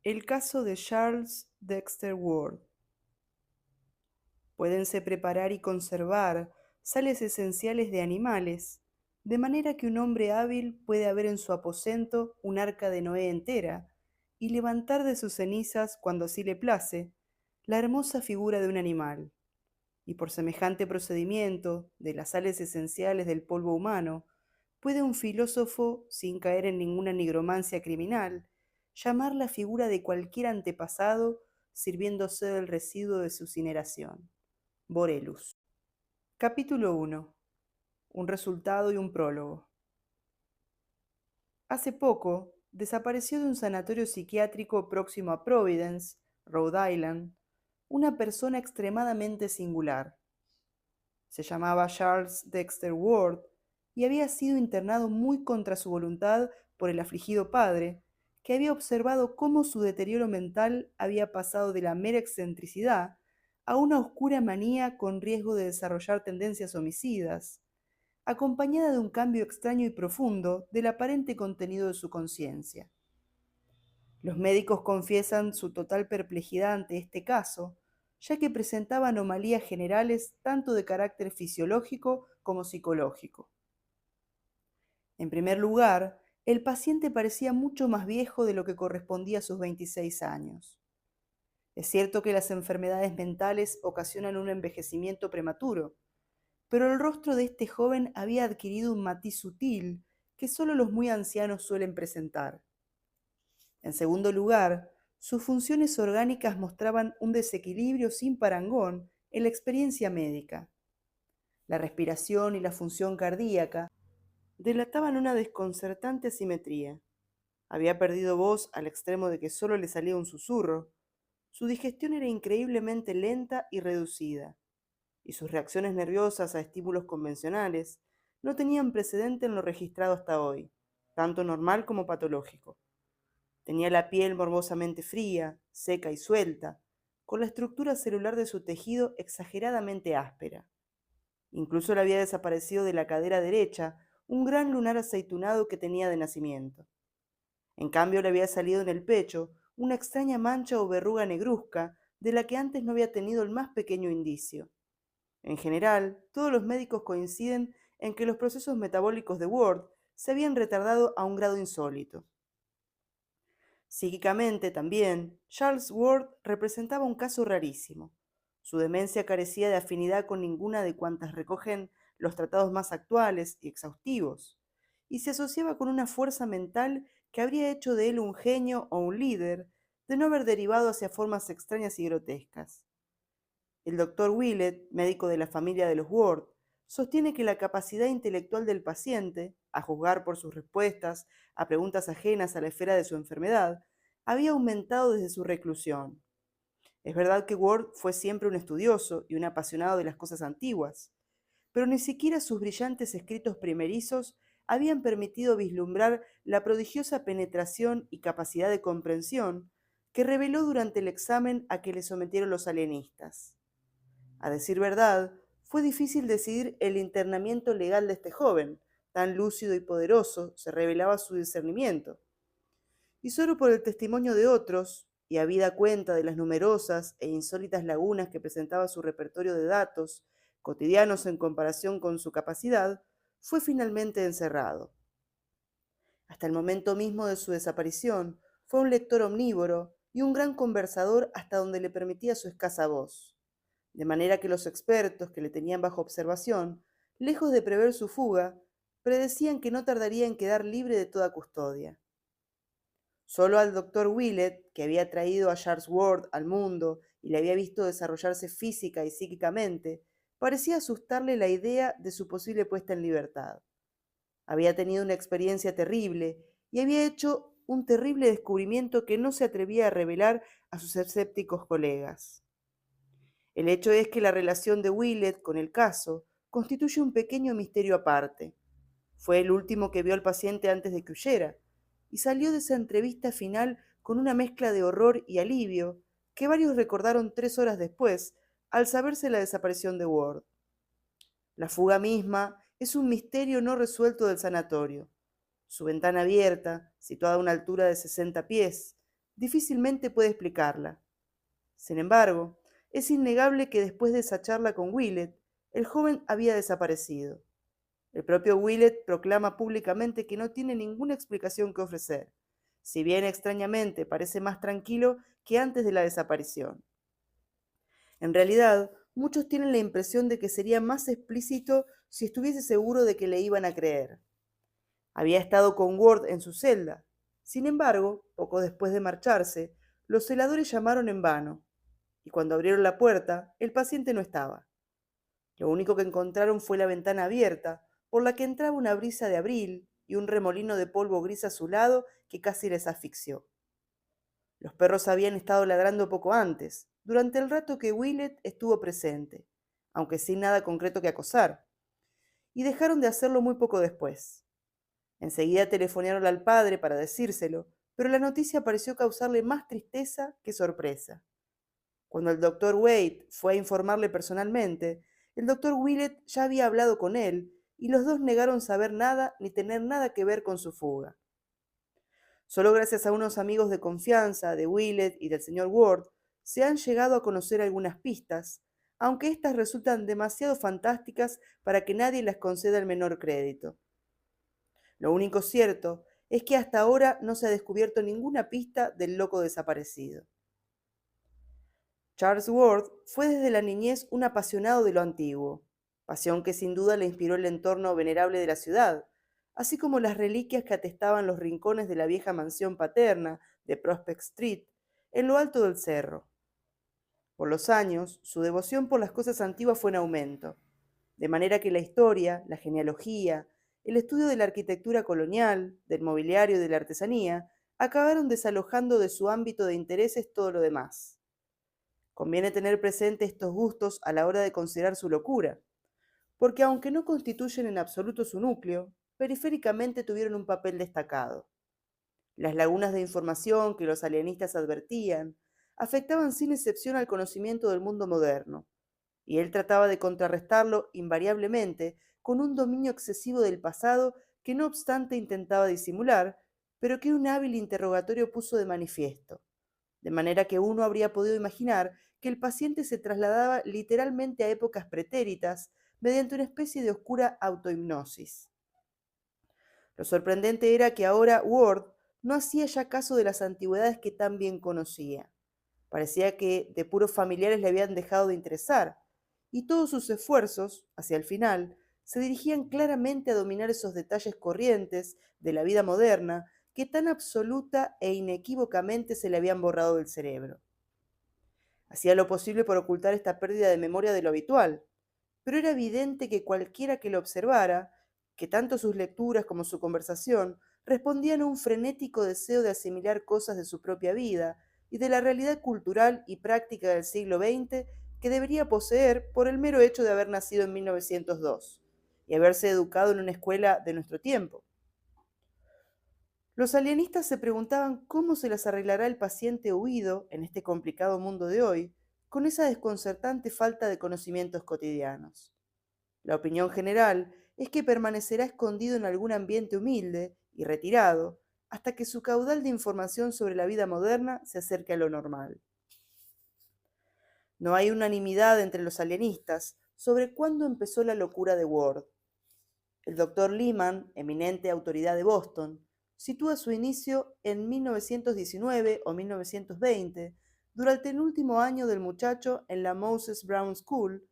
El caso de Charles Dexter Ward. Puédense preparar y conservar sales esenciales de animales, de manera que un hombre hábil puede haber en su aposento un arca de Noé entera, y levantar de sus cenizas, cuando así le place, la hermosa figura de un animal. Y por semejante procedimiento de las sales esenciales del polvo humano, puede un filósofo, sin caer en ninguna nigromancia criminal, llamar la figura de cualquier antepasado sirviéndose del residuo de su incineración. Borellus. Capítulo 1. Un resultado y un prólogo. Hace poco, desapareció de un sanatorio psiquiátrico próximo a Providence, Rhode Island, una persona extremadamente singular. Se llamaba Charles Dexter Ward y había sido internado muy contra su voluntad por el afligido padre, que había observado cómo su deterioro mental había pasado de la mera excentricidad a una oscura manía con riesgo de desarrollar tendencias homicidas, acompañada de un cambio extraño y profundo del aparente contenido de su conciencia. Los médicos confiesan su total perplejidad ante este caso, ya que presentaba anomalías generales tanto de carácter fisiológico como psicológico. En primer lugar, el paciente parecía mucho más viejo de lo que correspondía a sus 26 años. Es cierto que las enfermedades mentales ocasionan un envejecimiento prematuro, pero el rostro de este joven había adquirido un matiz sutil que solo los muy ancianos suelen presentar. En segundo lugar, sus funciones orgánicas mostraban un desequilibrio sin parangón en la experiencia médica. La respiración y la función cardíaca delataban una desconcertante asimetría. Había perdido voz al extremo de que solo le salía un susurro. Su digestión era increíblemente lenta y reducida, y sus reacciones nerviosas a estímulos convencionales no tenían precedente en lo registrado hasta hoy, tanto normal como patológico. Tenía la piel morbosamente fría, seca y suelta, con la estructura celular de su tejido exageradamente áspera. Incluso le había desaparecido de la cadera derecha un gran lunar aceitunado que tenía de nacimiento. En cambio, le había salido en el pecho una extraña mancha o verruga negruzca de la que antes no había tenido el más pequeño indicio. En general, todos los médicos coinciden en que los procesos metabólicos de Ward se habían retardado a un grado insólito. Psíquicamente también, Charles Ward representaba un caso rarísimo. Su demencia carecía de afinidad con ninguna de cuantas recogen los tratados más actuales y exhaustivos, y se asociaba con una fuerza mental que habría hecho de él un genio o un líder, de no haber derivado hacia formas extrañas y grotescas. El doctor Willett, médico de la familia de los Ward, sostiene que la capacidad intelectual del paciente, a juzgar por sus respuestas a preguntas ajenas a la esfera de su enfermedad, había aumentado desde su reclusión. Es verdad que Ward fue siempre un estudioso y un apasionado de las cosas antiguas, pero ni siquiera sus brillantes escritos primerizos habían permitido vislumbrar la prodigiosa penetración y capacidad de comprensión que reveló durante el examen a que le sometieron los alienistas. A decir verdad, fue difícil decidir el internamiento legal de este joven, tan lúcido y poderoso se revelaba su discernimiento. Y solo por el testimonio de otros, y habida cuenta de las numerosas e insólitas lagunas que presentaba su repertorio de datos, cotidianos en comparación con su capacidad, fue finalmente encerrado. Hasta el momento mismo de su desaparición, fue un lector omnívoro y un gran conversador hasta donde le permitía su escasa voz. De manera que los expertos que le tenían bajo observación, lejos de prever su fuga, predecían que no tardaría en quedar libre de toda custodia. Solo al doctor Willett, que había traído a Charles Ward al mundo y le había visto desarrollarse física y psíquicamente, parecía asustarle la idea de su posible puesta en libertad. Había tenido una experiencia terrible y había hecho un terrible descubrimiento que no se atrevía a revelar a sus escépticos colegas. El hecho es que la relación de Willett con el caso constituye un pequeño misterio aparte. Fue el último que vio al paciente antes de que huyera, y salió de esa entrevista final con una mezcla de horror y alivio que varios recordaron 3 horas después, al saberse la desaparición de Ward. La fuga misma es un misterio no resuelto del sanatorio. Su ventana abierta, situada a una altura de 60 pies, difícilmente puede explicarla. Sin embargo, es innegable que después de esa charla con Willett, el joven había desaparecido. El propio Willett proclama públicamente que no tiene ninguna explicación que ofrecer, si bien extrañamente parece más tranquilo que antes de la desaparición. En realidad, muchos tienen la impresión de que sería más explícito si estuviese seguro de que le iban a creer. Había estado con Ward en su celda. Sin embargo, poco después de marcharse, los celadores llamaron en vano, y cuando abrieron la puerta, el paciente no estaba. Lo único que encontraron fue la ventana abierta, por la que entraba una brisa de abril y un remolino de polvo gris azulado que casi les asfixió. Los perros habían estado ladrando poco antes, durante el rato que Willett estuvo presente, aunque sin nada concreto que acosar, y dejaron de hacerlo muy poco después. Enseguida telefonearon al padre para decírselo, pero la noticia pareció causarle más tristeza que sorpresa. Cuando el doctor Wade fue a informarle personalmente, el doctor Willett ya había hablado con él y los dos negaron saber nada ni tener nada que ver con su fuga. Solo gracias a unos amigos de confianza de Willett y del señor Ward se han llegado a conocer algunas pistas, aunque éstas resultan demasiado fantásticas para que nadie las conceda el menor crédito. Lo único cierto es que hasta ahora no se ha descubierto ninguna pista del loco desaparecido. Charles Ward fue desde la niñez un apasionado de lo antiguo, pasión que sin duda le inspiró el entorno venerable de la ciudad, así como las reliquias que atestaban los rincones de la vieja mansión paterna de Prospect Street, en lo alto del cerro. Por los años, su devoción por las cosas antiguas fue en aumento, de manera que la historia, la genealogía, el estudio de la arquitectura colonial, del mobiliario y de la artesanía acabaron desalojando de su ámbito de intereses todo lo demás. Conviene tener presente estos gustos a la hora de considerar su locura, porque aunque no constituyen en absoluto su núcleo, periféricamente tuvieron un papel destacado. Las lagunas de información que los alienistas advertían afectaban sin excepción al conocimiento del mundo moderno, y él trataba de contrarrestarlo invariablemente con un dominio excesivo del pasado que no obstante intentaba disimular, pero que un hábil interrogatorio puso de manifiesto, de manera que uno habría podido imaginar que el paciente se trasladaba literalmente a épocas pretéritas mediante una especie de oscura autohipnosis. Lo sorprendente era que ahora Ward no hacía ya caso de las antigüedades que tan bien conocía. Parecía que de puros familiares le habían dejado de interesar, y todos sus esfuerzos, hacia el final, se dirigían claramente a dominar esos detalles corrientes de la vida moderna que tan absoluta e inequívocamente se le habían borrado del cerebro. Hacía lo posible por ocultar esta pérdida de memoria de lo habitual, pero era evidente que cualquiera que lo observara, que tanto sus lecturas como su conversación respondían a un frenético deseo de asimilar cosas de su propia vida y de la realidad cultural y práctica del siglo XX que debería poseer por el mero hecho de haber nacido en 1902 y haberse educado en una escuela de nuestro tiempo. Los alienistas se preguntaban cómo se las arreglará el paciente huido en este complicado mundo de hoy, con esa desconcertante falta de conocimientos cotidianos. La opinión general es que permanecerá escondido en algún ambiente humilde y retirado hasta que su caudal de información sobre la vida moderna se acerque a lo normal. No hay unanimidad entre los alienistas sobre cuándo empezó la locura de Ward. El doctor Lehman, eminente autoridad de Boston, sitúa su inicio en 1919 o 1920, durante el último año del muchacho en la Moses Brown School,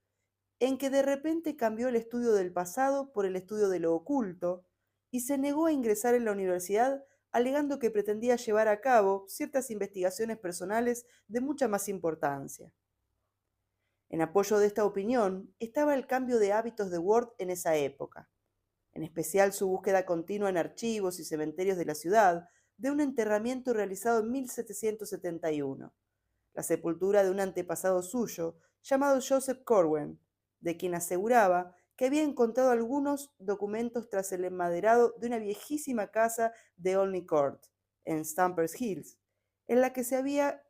en que de repente cambió el estudio del pasado por el estudio de lo oculto y se negó a ingresar en la universidad alegando que pretendía llevar a cabo ciertas investigaciones personales de mucha más importancia. En apoyo de esta opinión estaba el cambio de hábitos de Ward en esa época, en especial su búsqueda continua en archivos y cementerios de la ciudad de un enterramiento realizado en 1771, la sepultura de un antepasado suyo llamado Joseph Corwen, de quien aseguraba que había encontrado algunos documentos tras el enmaderado de una viejísima casa de Olney Court, en Stamford Hills, en la que sabía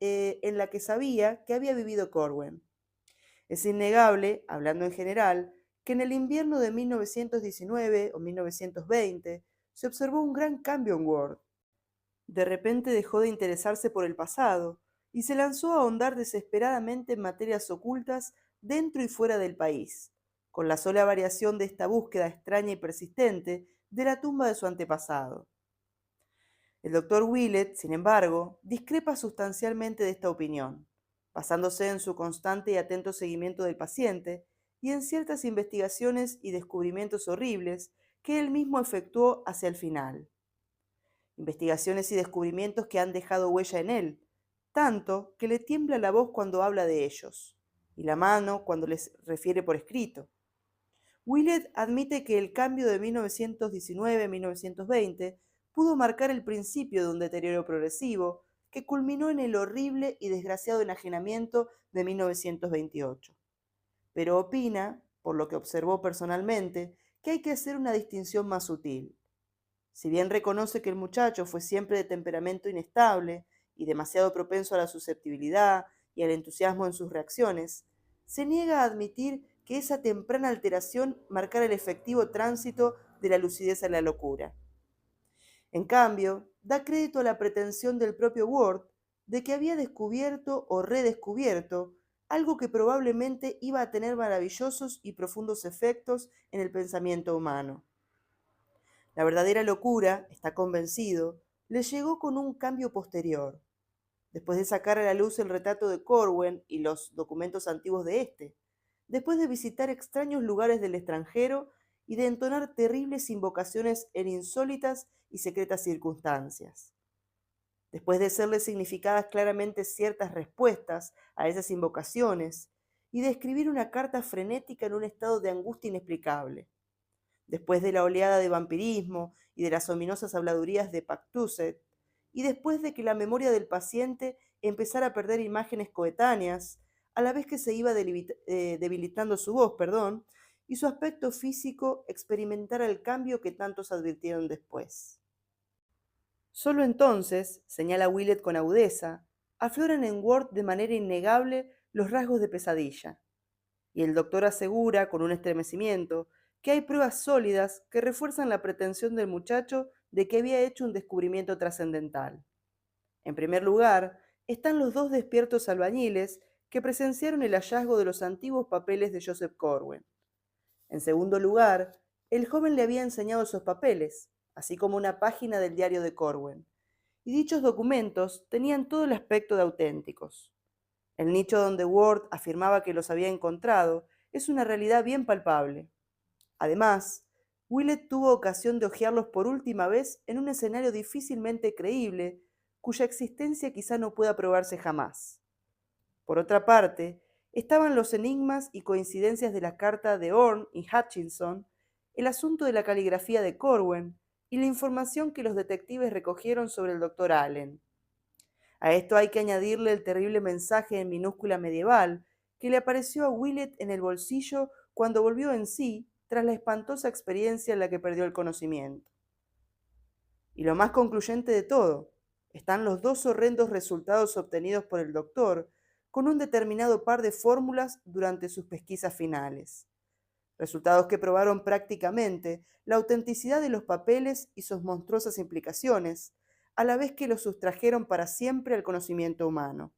que había vivido Corwen. Es innegable, hablando en general, que en el invierno de 1919 o 1920 se observó un gran cambio en Ward. De repente dejó de interesarse por el pasado y se lanzó a ahondar desesperadamente en materias ocultas dentro y fuera del país, con la sola variación de esta búsqueda extraña y persistente de la tumba de su antepasado. El doctor Willett, sin embargo, discrepa sustancialmente de esta opinión, basándose en su constante y atento seguimiento del paciente y en ciertas investigaciones y descubrimientos horribles que él mismo efectuó hacia el final. Investigaciones y descubrimientos que han dejado huella en él, tanto que le tiembla la voz cuando habla de ellos, y la mano cuando les refiere por escrito. Willett admite que el cambio de 1919-1920 pudo marcar el principio de un deterioro progresivo que culminó en el horrible y desgraciado enajenamiento de 1928. Pero opina, por lo que observó personalmente, que hay que hacer una distinción más sutil. Si bien reconoce que el muchacho fue siempre de temperamento inestable y demasiado propenso a la susceptibilidad y al entusiasmo en sus reacciones, se niega a admitir que esa temprana alteración marcara el efectivo tránsito de la lucidez a la locura. En cambio, da crédito a la pretensión del propio Ward de que había descubierto o redescubierto algo que probablemente iba a tener maravillosos y profundos efectos en el pensamiento humano. La verdadera locura, está convencido, le llegó con un cambio posterior, después de sacar a la luz el retrato de Corwen y los documentos antiguos de éste, después de visitar extraños lugares del extranjero y de entonar terribles invocaciones en insólitas y secretas circunstancias, después de serle significadas claramente ciertas respuestas a esas invocaciones y de escribir una carta frenética en un estado de angustia inexplicable, después de la oleada de vampirismo y de las ominosas habladurías de Pactuset, y después de que la memoria del paciente empezara a perder imágenes coetáneas, a la vez que se iba debilitando su voz, y su aspecto físico experimentara el cambio que tantos advirtieron después. Solo entonces, señala Willett con agudeza, afloran en Ward de manera innegable los rasgos de pesadilla, y el doctor asegura, con un estremecimiento, que hay pruebas sólidas que refuerzan la pretensión del muchacho de que había hecho un descubrimiento trascendental. En primer lugar, están los dos despiertos albañiles que presenciaron el hallazgo de los antiguos papeles de Joseph Corwen. En segundo lugar, el joven le había enseñado esos papeles, así como una página del diario de Corwen, y dichos documentos tenían todo el aspecto de auténticos. El nicho donde Ward afirmaba que los había encontrado es una realidad bien palpable. Además, Willett tuvo ocasión de hojearlos por última vez en un escenario difícilmente creíble, cuya existencia quizá no pueda probarse jamás. Por otra parte, estaban los enigmas y coincidencias de la carta de Orne y Hutchinson, el asunto de la caligrafía de Corwen y la información que los detectives recogieron sobre el doctor Allen. A esto hay que añadirle el terrible mensaje en minúscula medieval que le apareció a Willett en el bolsillo cuando volvió en sí tras la espantosa experiencia en la que perdió el conocimiento. Y lo más concluyente de todo, están los dos horrendos resultados obtenidos por el doctor con un determinado par de fórmulas durante sus pesquisas finales. Resultados que probaron prácticamente la autenticidad de los papeles y sus monstruosas implicaciones, a la vez que los sustrajeron para siempre al conocimiento humano.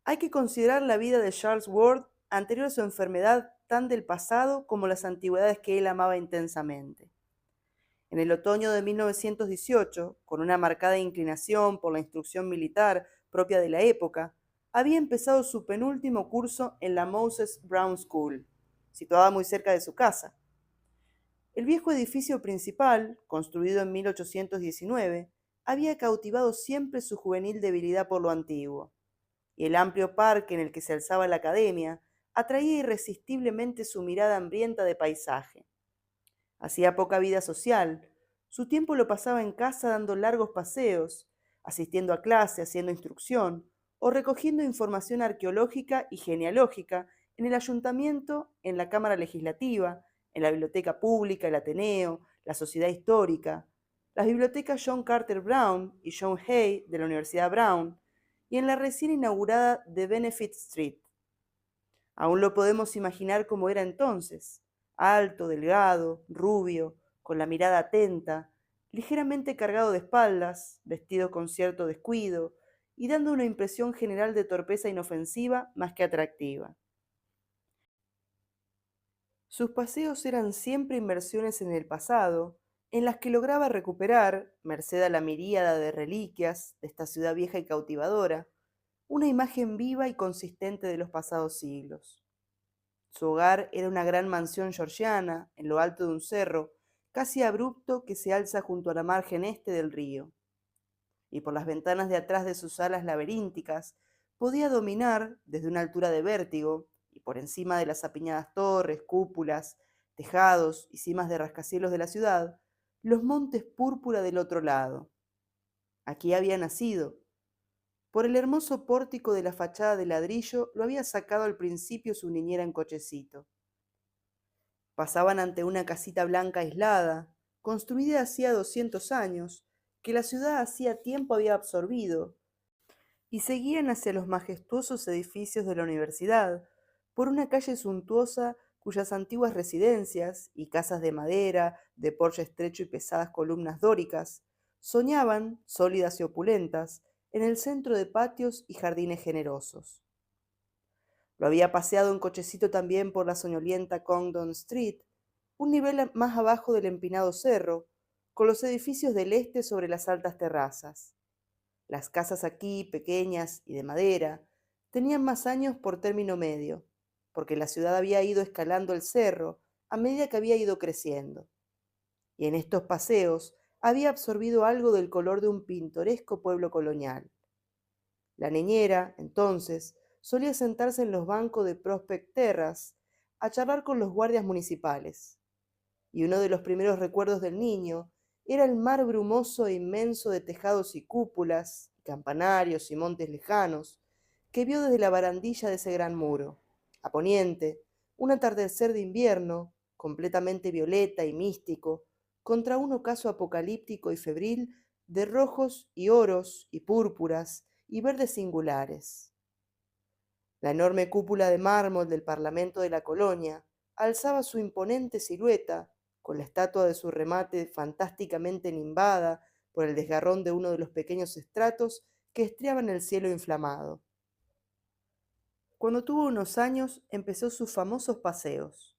Hay que considerar la vida de Charles Ward anterior a su enfermedad tan del pasado como las antigüedades que él amaba intensamente. En el otoño de 1918, con una marcada inclinación por la instrucción militar propia de la época, había empezado su penúltimo curso en la Moses Brown School, situada muy cerca de su casa. El viejo edificio principal, construido en 1819, había cautivado siempre su juvenil debilidad por lo antiguo, y el amplio parque en el que se alzaba la academia atraía irresistiblemente su mirada hambrienta de paisaje. Hacía poca vida social, su tiempo lo pasaba en casa dando largos paseos, asistiendo a clase, haciendo instrucción, o recogiendo información arqueológica y genealógica en el ayuntamiento, en la Cámara Legislativa, en la Biblioteca Pública, el Ateneo, la Sociedad Histórica, las bibliotecas John Carter Brown y John Hay de la Universidad Brown, y en la recién inaugurada de Benefit Street. Aún lo podemos imaginar como era entonces, alto, delgado, rubio, con la mirada atenta, ligeramente cargado de espaldas, vestido con cierto descuido y dando una impresión general de torpeza inofensiva más que atractiva. Sus paseos eran siempre inmersiones en el pasado, en las que lograba recuperar, merced a la miríada de reliquias de esta ciudad vieja y cautivadora, una imagen viva y consistente de los pasados siglos. Su hogar era una gran mansión georgiana, en lo alto de un cerro, casi abrupto que se alza junto a la margen este del río, y por las ventanas de atrás de sus alas laberínticas podía dominar, desde una altura de vértigo, y por encima de las apiñadas torres, cúpulas, tejados y cimas de rascacielos de la ciudad, los montes púrpura del otro lado. Aquí había nacido. Por el hermoso pórtico de la fachada de ladrillo lo había sacado al principio su niñera en cochecito. Pasaban ante una casita blanca aislada, construida hacía 200 años, que la ciudad hacía tiempo había absorbido, y seguían hacia los majestuosos edificios de la universidad, por una calle suntuosa cuyas antiguas residencias y casas de madera, de porche estrecho y pesadas columnas dóricas, soñaban, sólidas y opulentas, en el centro de patios y jardines generosos. Lo había paseado en cochecito también por la soñolienta Condon Street, un nivel más abajo del empinado cerro, con los edificios del este sobre las altas terrazas. Las casas aquí, pequeñas y de madera, tenían más años por término medio, porque la ciudad había ido escalando el cerro a medida que había ido creciendo, y en estos paseos había absorbido algo del color de un pintoresco pueblo colonial. La niñera, entonces, solía sentarse en los bancos de Prospect Terrace a charlar con los guardias municipales, y uno de los primeros recuerdos del niño era el mar brumoso e inmenso de tejados y cúpulas, campanarios y montes lejanos, que vio desde la barandilla de ese gran muro. A poniente, un atardecer de invierno, completamente violeta y místico, contra un ocaso apocalíptico y febril de rojos y oros y púrpuras y verdes singulares. La enorme cúpula de mármol del Parlamento de la Colonia alzaba su imponente silueta, con la estatua de su remate fantásticamente nimbada por el desgarrón de uno de los pequeños estratos que estriaban el cielo inflamado. Cuando tuvo unos años, empezó sus famosos paseos,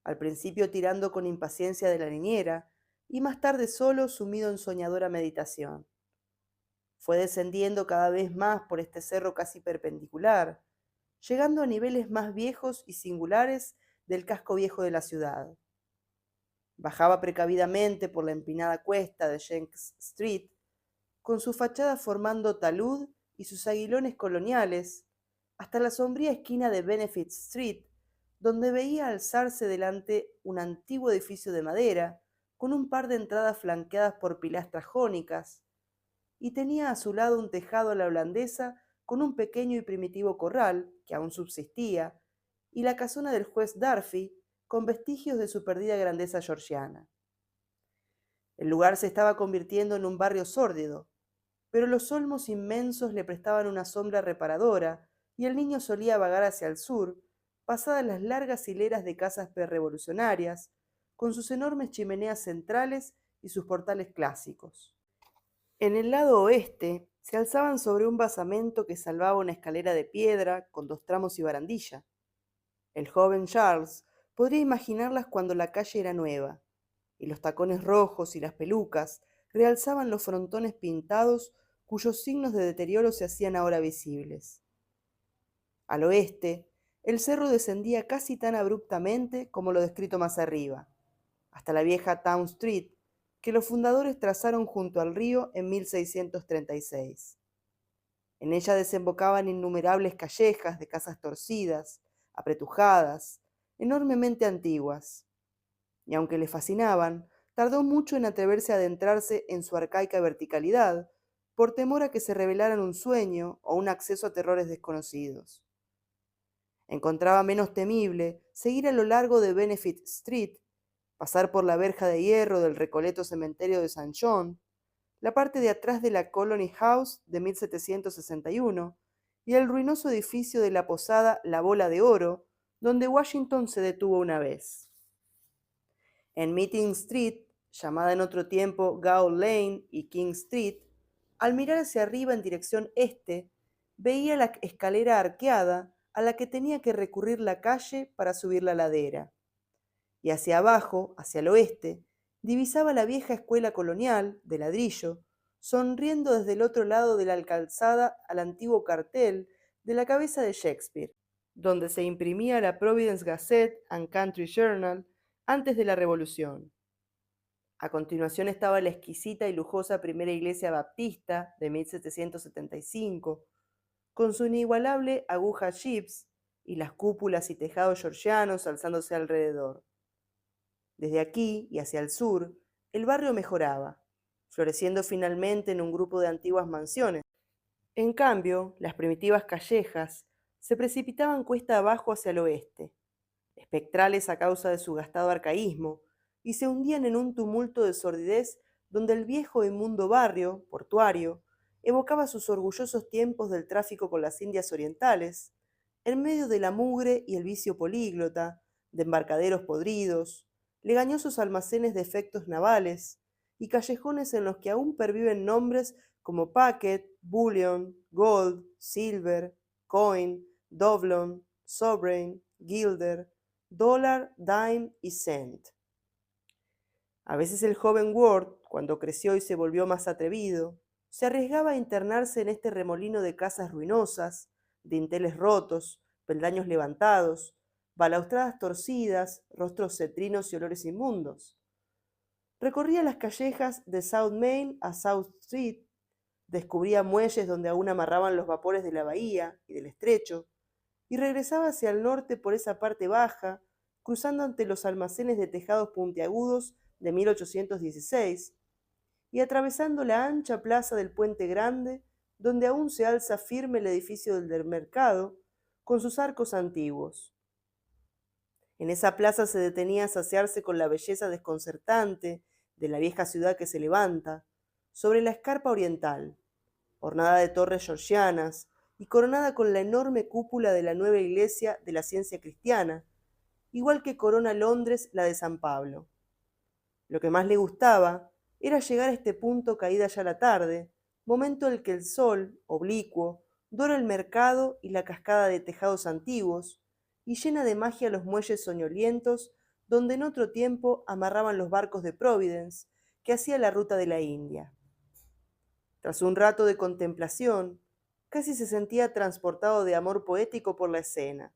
al principio tirando con impaciencia de la niñera, y más tarde solo sumido en soñadora meditación. Fue descendiendo cada vez más por este cerro casi perpendicular, llegando a niveles más viejos y singulares del casco viejo de la ciudad. Bajaba precavidamente por la empinada cuesta de Jenks Street, con su fachada formando talud y sus aguilones coloniales, hasta la sombría esquina de Benefit Street, donde veía alzarse delante un antiguo edificio de madera, con un par de entradas flanqueadas por pilastras jónicas, y tenía a su lado un tejado a la holandesa con un pequeño y primitivo corral, que aún subsistía, y la casona del juez Darcy, con vestigios de su perdida grandeza georgiana. El lugar se estaba convirtiendo en un barrio sórdido, pero los olmos inmensos le prestaban una sombra reparadora, y el niño solía vagar hacia el sur, pasadas las largas hileras de casas prerrevolucionarias, con sus enormes chimeneas centrales y sus portales clásicos. En el lado oeste se alzaban sobre un basamento que salvaba una escalera de piedra con 2 tramos y barandilla. El joven Charles podría imaginarlas cuando la calle era nueva, y los tacones rojos y las pelucas realzaban los frontones pintados cuyos signos de deterioro se hacían ahora visibles. Al oeste, el cerro descendía casi tan abruptamente como lo descrito más arriba, hasta la vieja Town Street, que los fundadores trazaron junto al río en 1636. En ella desembocaban innumerables callejas de casas torcidas, apretujadas, enormemente antiguas, y aunque le fascinaban, tardó mucho en atreverse a adentrarse en su arcaica verticalidad, por temor a que se revelaran un sueño o un acceso a terrores desconocidos. Encontraba menos temible seguir a lo largo de Benefit Street, pasar por la verja de hierro del recoleto cementerio de St. John, la parte de atrás de la Colony House de 1761 y el ruinoso edificio de la posada La Bola de Oro, donde Washington se detuvo una vez. En Meeting Street llamada en otro tiempo Gow Lane y King Street, al mirar hacia arriba en dirección este, veía la escalera arqueada a la que tenía que recurrir la calle para subir la ladera. Y hacia abajo, hacia el oeste, divisaba la vieja escuela colonial, de ladrillo, sonriendo desde el otro lado de la calzada al antiguo cartel de la cabeza de Shakespeare, donde se imprimía la Providence Gazette and Country Journal antes de la Revolución. A continuación estaba la exquisita y lujosa primera iglesia baptista de 1775, con su inigualable aguja chips y las cúpulas y tejados georgianos alzándose alrededor. Desde aquí y hacia el sur, el barrio mejoraba, floreciendo finalmente en un grupo de antiguas mansiones. En cambio, las primitivas callejas se precipitaban cuesta abajo hacia el oeste, espectrales a causa de su gastado arcaísmo, y se hundían en un tumulto de sordidez donde el viejo e inmundo barrio, portuario, evocaba sus orgullosos tiempos del tráfico con las Indias orientales, en medio de la mugre y el vicio políglota, de embarcaderos podridos, legañosos almacenes de efectos navales, y callejones en los que aún perviven nombres como Packet, Bullion, Gold, Silver, Coin, Doblon, Sovereign, Guilder, Dólar, Dime y Cent. A veces el joven Ward, cuando creció y se volvió más atrevido, se arriesgaba a internarse en este remolino de casas ruinosas, dinteles rotos, peldaños levantados, balaustradas torcidas, rostros cetrinos y olores inmundos. Recorría las callejas de South Main a South Street, descubría muelles donde aún amarraban los vapores de la bahía y del estrecho, y regresaba hacia el norte por esa parte baja, cruzando ante los almacenes de tejados puntiagudos de 1816, y atravesando la ancha plaza del Puente Grande, donde aún se alza firme el edificio del mercado, con sus arcos antiguos. En esa plaza se detenía a saciarse con la belleza desconcertante de la vieja ciudad que se levanta, sobre la escarpa oriental, ornada de torres georgianas y coronada con la enorme cúpula de la nueva iglesia de la ciencia cristiana, igual que corona Londres la de San Pablo. Lo que más le gustaba era llegar a este punto caída ya la tarde, momento en el que el sol, oblicuo, dora el mercado y la cascada de tejados antiguos, y llena de magia los muelles soñolientos donde en otro tiempo amarraban los barcos de Providence, que hacía la ruta de la India. Tras un rato de contemplación, casi se sentía transportado de amor poético por la escena.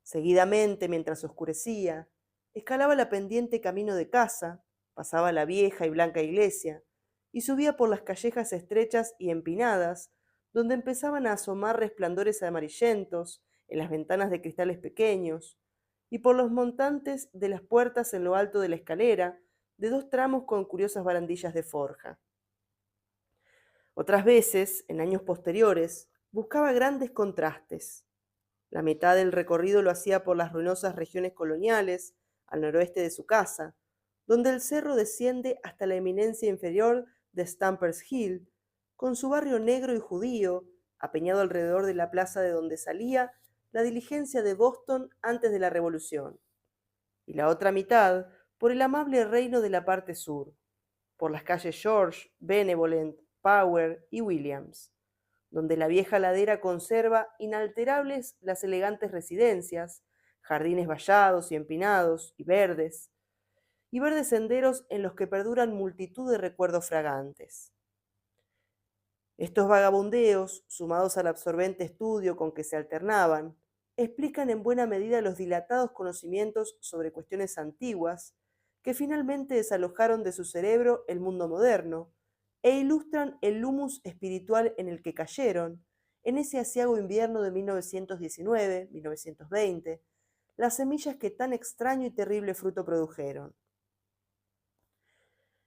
Seguidamente, mientras oscurecía, escalaba la pendiente camino de casa, pasaba la vieja y blanca iglesia, y subía por las callejas estrechas y empinadas, donde empezaban a asomar resplandores amarillentos en las ventanas de cristales pequeños, y por los montantes de las puertas en lo alto de la escalera, de dos tramos con curiosas barandillas de forja. Otras veces, en años posteriores, buscaba grandes contrastes. La mitad del recorrido lo hacía por las ruinosas regiones coloniales, al noroeste de su casa, donde el cerro desciende hasta la eminencia inferior de Stamper's Hill, con su barrio negro y judío, apeñado alrededor de la plaza de donde salía la diligencia de Boston antes de la Revolución, y la otra mitad por el amable reino de la parte sur, por las calles George, Benevolent, Power y Williams, donde la vieja ladera conserva inalterables las elegantes residencias, jardines vallados y empinados y verdes senderos en los que perduran multitud de recuerdos fragantes. Estos vagabundeos, sumados al absorbente estudio con que se alternaban, explican en buena medida los dilatados conocimientos sobre cuestiones antiguas que finalmente desalojaron de su cerebro el mundo moderno e ilustran el humus espiritual en el que cayeron, en ese aciago invierno de 1919-1920, las semillas que tan extraño y terrible fruto produjeron.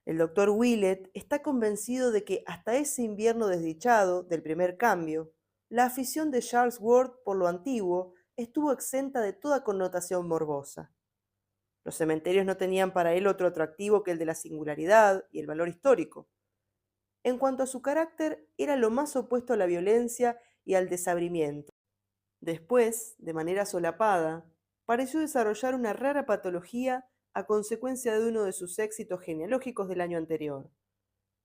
El doctor Willett está convencido de que hasta ese invierno desdichado del primer cambio, la afición de Charles Ward por lo antiguo estuvo exenta de toda connotación morbosa. Los cementerios no tenían para él otro atractivo que el de la singularidad y el valor histórico. En cuanto a su carácter, era lo más opuesto a la violencia y al desabrimiento. Después, de manera solapada, pareció desarrollar una rara patología a consecuencia de uno de sus éxitos genealógicos del año anterior,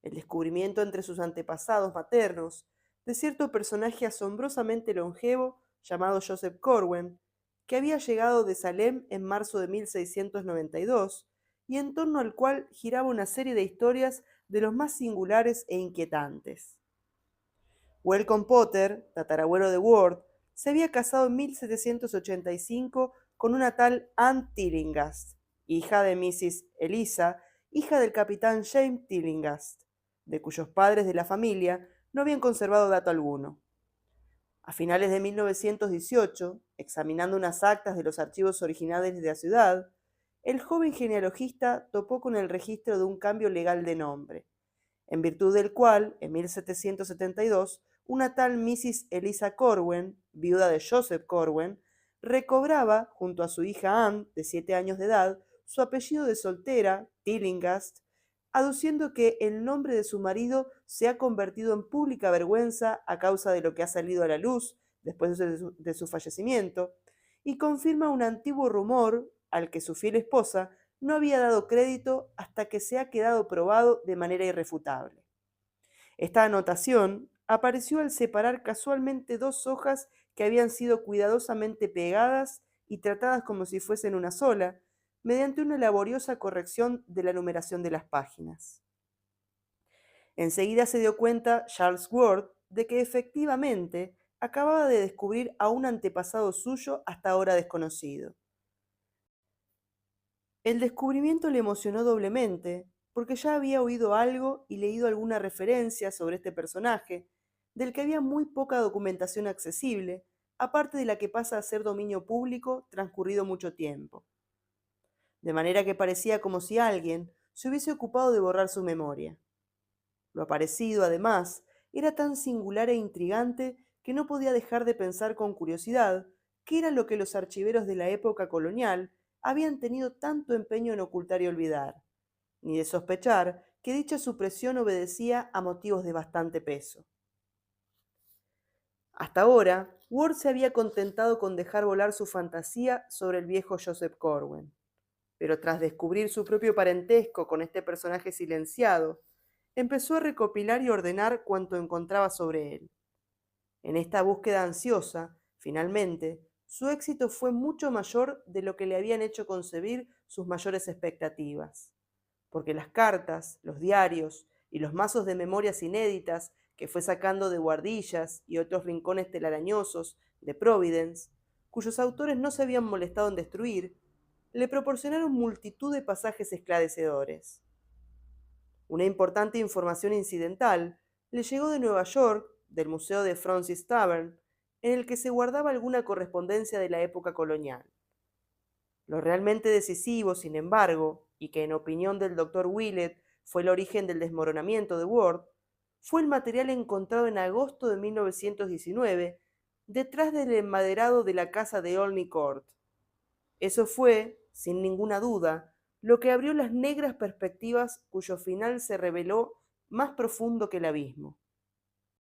el descubrimiento entre sus antepasados maternos de cierto personaje asombrosamente longevo llamado Joseph Corwen, que había llegado de Salem en marzo de 1692 y en torno al cual giraba una serie de historias de los más singulares e inquietantes. Wellcome Potter, tatarabuelo de Ward, se había casado en 1785 con una tal Anne Tillinghast, hija de Mrs. Eliza, hija del capitán James Tillinghast, de cuyos padres de la familia no habían conservado dato alguno. A finales de 1918, examinando unas actas de los archivos originales de la ciudad, el joven genealogista topó con el registro de un cambio legal de nombre, en virtud del cual, en 1772, una tal Mrs. Eliza Corwen, viuda de Joseph Corwen, recobraba, junto a su hija Anne, de 7 años de edad, su apellido de soltera, Tillinghast, aduciendo que el nombre de su marido se ha convertido en pública vergüenza a causa de lo que ha salido a la luz después de su fallecimiento, y confirma un antiguo rumor al que su fiel esposa no había dado crédito hasta que se ha quedado probado de manera irrefutable. Esta anotación apareció al separar casualmente dos hojas que habían sido cuidadosamente pegadas y tratadas como si fuesen una sola, mediante una laboriosa corrección de la numeración de las páginas. Enseguida se dio cuenta Charles Ward de que efectivamente acababa de descubrir a un antepasado suyo hasta ahora desconocido. El descubrimiento le emocionó doblemente, porque ya había oído algo y leído alguna referencia sobre este personaje, del que había muy poca documentación accesible, aparte de la que pasa a ser dominio público transcurrido mucho tiempo. De manera que parecía como si alguien se hubiese ocupado de borrar su memoria. Lo aparecido, además, era tan singular e intrigante que no podía dejar de pensar con curiosidad qué era lo que los archiveros de la época colonial habían tenido tanto empeño en ocultar y olvidar, ni de sospechar que dicha supresión obedecía a motivos de bastante peso. Hasta ahora, Ward se había contentado con dejar volar su fantasía sobre el viejo Joseph Corwen, pero tras descubrir su propio parentesco con este personaje silenciado, empezó a recopilar y ordenar cuanto encontraba sobre él. En esta búsqueda ansiosa, finalmente, su éxito fue mucho mayor de lo que le habían hecho concebir sus mayores expectativas, porque las cartas, los diarios y los mazos de memorias inéditas que fue sacando de guardillas y otros rincones telarañosos de Providence, cuyos autores no se habían molestado en destruir, le proporcionaron multitud de pasajes esclarecedores. Una importante información incidental le llegó de Nueva York, del Museo de Francis Tavern, en el que se guardaba alguna correspondencia de la época colonial. Lo realmente decisivo, sin embargo, y que en opinión del doctor Willett fue el origen del desmoronamiento de Ward, fue el material encontrado en agosto de 1919 detrás del enmaderado de la casa de Olney Court. Eso fue, sin ninguna duda, lo que abrió las negras perspectivas cuyo final se reveló más profundo que el abismo.